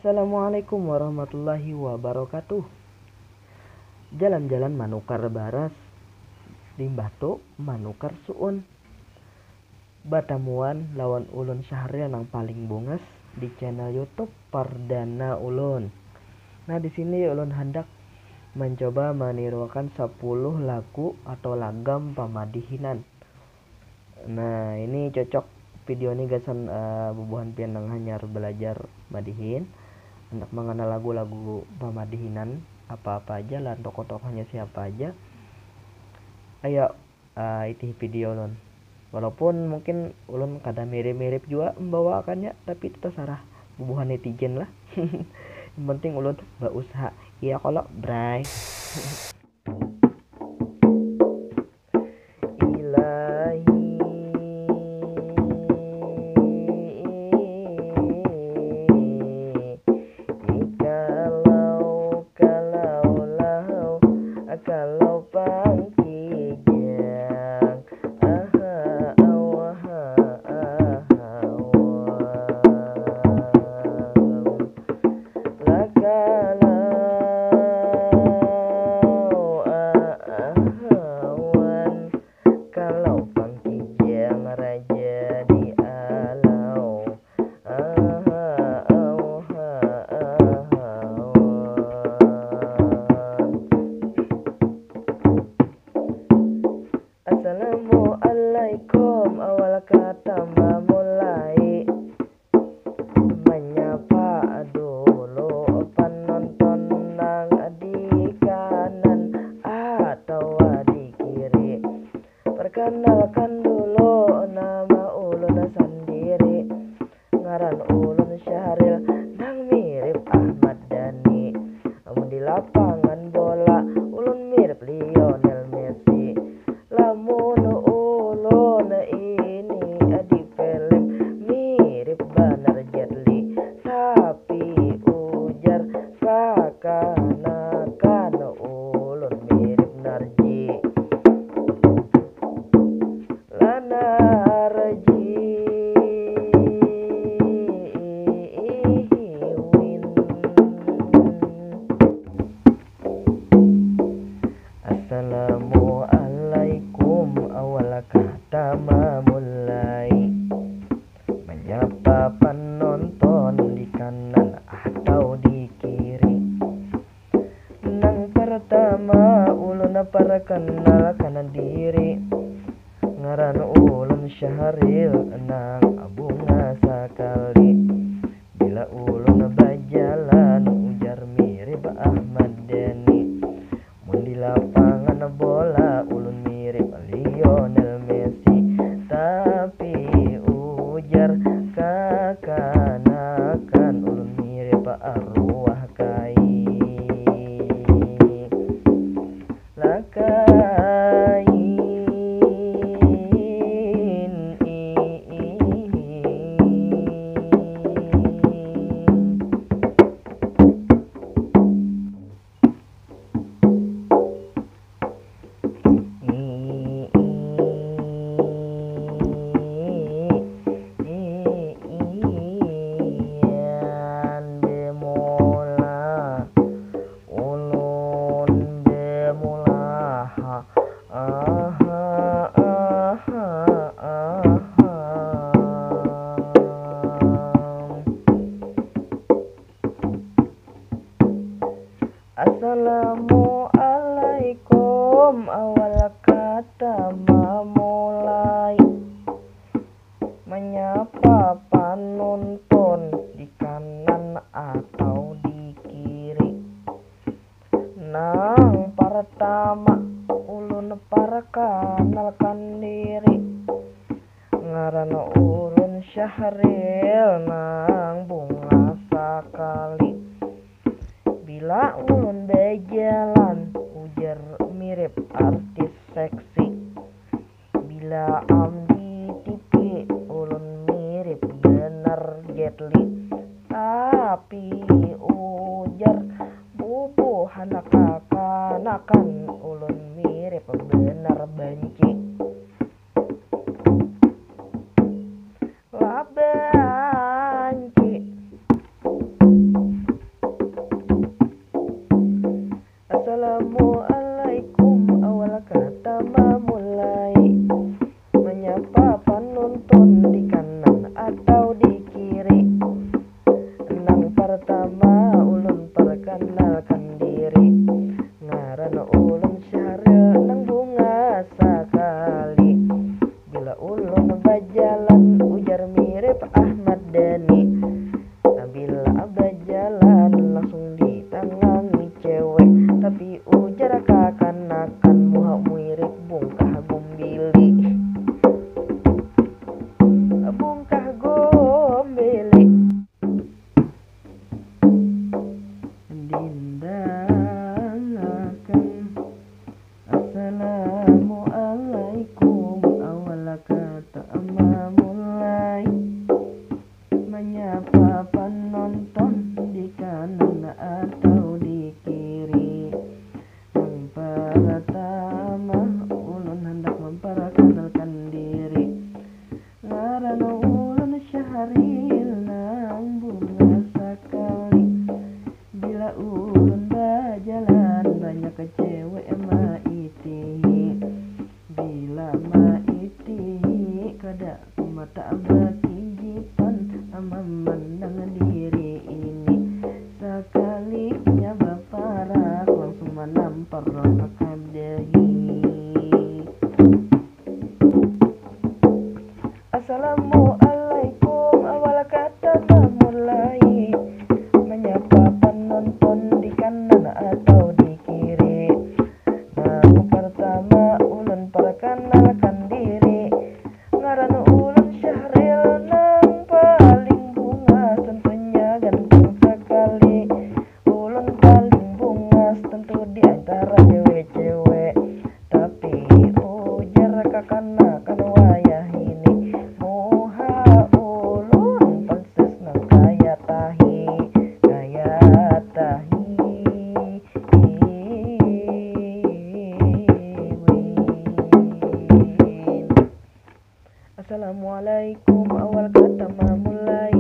Assalamualaikum warahmatullahi wabarakatuh. Jalan-jalan manukar baras, limbah tu manukar suun. Batamuan lawan ulun Syahril yang paling bungas di channel YouTube Perdana Ulun. Nah, di sini ulun hendak mencoba menirukan 10 lagu atau lagam pamadihinan. Nah, ini cocok video ini gasan bubuhan pian nang hanyar belajar madihin, hendak mengenal lagu-lagu pamadihinan apa-apa aja lah, tokoh-tokohnya siapa aja. Ayo itu video ulun. Walaupun mungkin ulun kada mirip-mirip juga membawakannya, tapi itu terserah bubuhan netizen lah. Yang penting ulun berusaha. Iya kalau bray. Kalau pangkijang kalau pangkijang raja di alau Assalamualaikum, awal kata memulai menyapa dulu penonton nang di kanan atau di kiri. Perkenalkan dulu nama ulun sendiri, ngaran ulun Syahril nang mirip Ahmad Dhani. Namun di lapangan bola ulun mirip Lionel Messi. Lamun ulun ini di film mirip Banar Jet Li, tapi ujar seakan-akan ulun mirip Narji. Narji win. Assalamualaikum, awal kata memulai menyapa penonton di kanan atau di kiri. Nang pertama ulun perkenalkan diri, ngaran ulun Syahril nang bunga sekali. Bila ulun berjalan ujar mirip Ahmad Dhani. Mun di lapangan bola ulun mirip Lionel Messi, tapi ujar kakanakan ulun mirip arwah kai. Lakain Assalamualaikum, awal kata memulai menyapa penonton di kanan atau di kiri. Nang pertama ulun perkenalkan diri, ngaran ulun Syahril nang bunga sekali. Bila ulun berjalan ujar mirip artis seksi. Bila di TV ulun mirip Banar Jet Li, tapi ujar bubuhan kakanakan ulun mirip Banar Banci. Lah Banci Assalamualaikum, awal kata memulai, menyapa penonton di kanan atau di kiri. Nang pertama ulun perkenalkan diri, ngaran ulun Syahril nang bunga sakali. Bila ulun bajalan ujar mirip Ahmad Dhani, bila bajalan langsung ditangangi cewek, tapi ujar kakanakan muha mirip bungkah gombili. Bungkah gombili dindangakan. Assalamualaikum, awal kata memulai, menyapa penonton di kanan atau di kiri. Yang pertama ulun hendak memperkenalkan diri, ngaran ulun Syahril nang bunga sakali. Bila ulun berjalan banyak cewek maitihi, bila maitihi kada mata berkijipan memandang diri ini. Sekalinya berparak langsung menampar kadahi. Assalamualaikum, awal kata memulai, menyapa penonton di kanan atau di kiri. Nang pertama ulun perkenalkan diri, ngaran ulun Syahril nang paling bungas, tentunya ganteng sekali. Ulun paling bungas tentu di antara cewek-cewek, tapi ujar kakanakan wayah ini, muha ulun panses nang kaya tahi, kaya tahi. Assalamualaikum, awal kata memulai,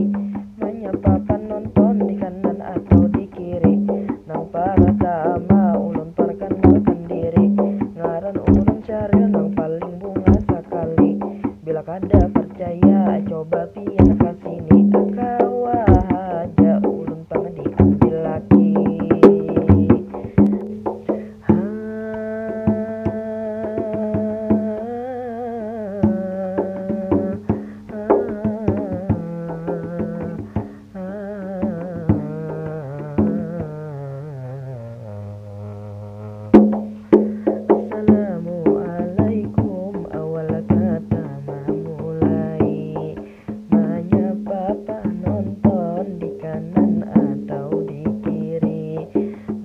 menyapa penonton di kanan atau di kiri. Nang pertama ulun perkenalkan diri, ngaran ulun Syahril nang paling bunga sekali. Bila kada percaya coba pian kasini, akawah aja ulun pang diambil laki. Assalamualaikum, awal kata memulai, menyapa penonton di kanan atau di kiri.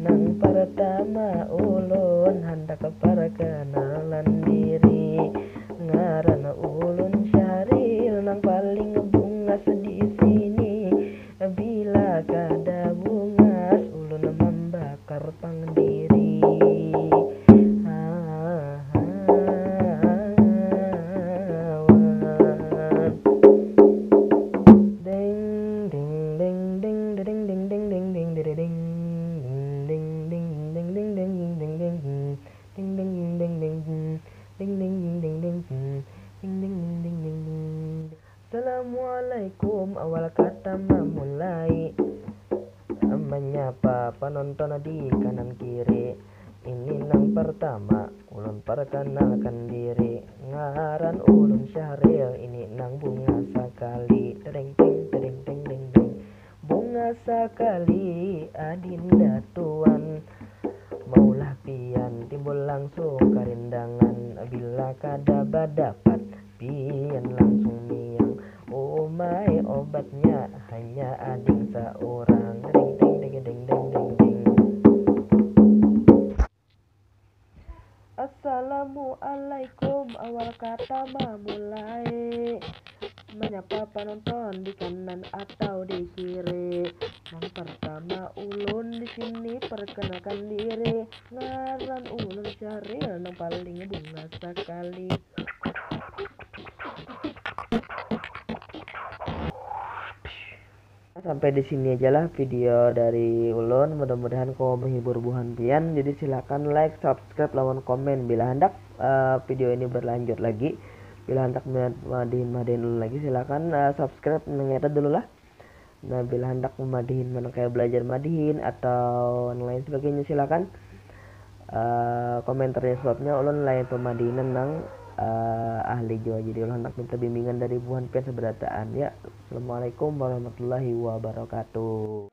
Nang pertama ulun hendak perkenalan diri, ngaran ulun Syahril nang paling bungas di sini. Bila kada bungas ulun membakar pang diri. Assalamualaikum, awal kata memulai, menyapa penonton di kanan kiri. Ini nang pertama ulun perkenalkan diri, ngaran ulun Syahril, ini nang bunga sakali. Tereng teng tereng teng teng teng. Bunga sakali adinda tuan, maulah pian timbul langsung karindangan. Bila kada badapat pian langsung miang, oh my obatnya hanya ading seorang. Ding ding ding ding ding ding ding. Assalamualaikum, awal kata memulai, menyapa penonton di kanan atau di kiri. Yang pertama ulun di sini perkenalkan diri, ngaran ulun Syahril nang paling bunga sekali. Sampai di sini aja lah video dari ulun, mudah-mudahan kau menghibur buhan pian. Jadi silakan like, subscribe, lawan komen bila hendak video ini berlanjut lagi. Bila hendak madihin ulun lagi, silakan subscribe mengetat dulu lah. Nah bila hendak memadihin mana kayak belajar madihin atau lain sebagainya, silakan komentarnya. Sebabnya ulun lain pemadihinan nang ahli Jawa, jadi ulun hendak minta bimbingan dari buhan pian seberataan ya. Assalamualaikum warahmatullahi wabarakatuh.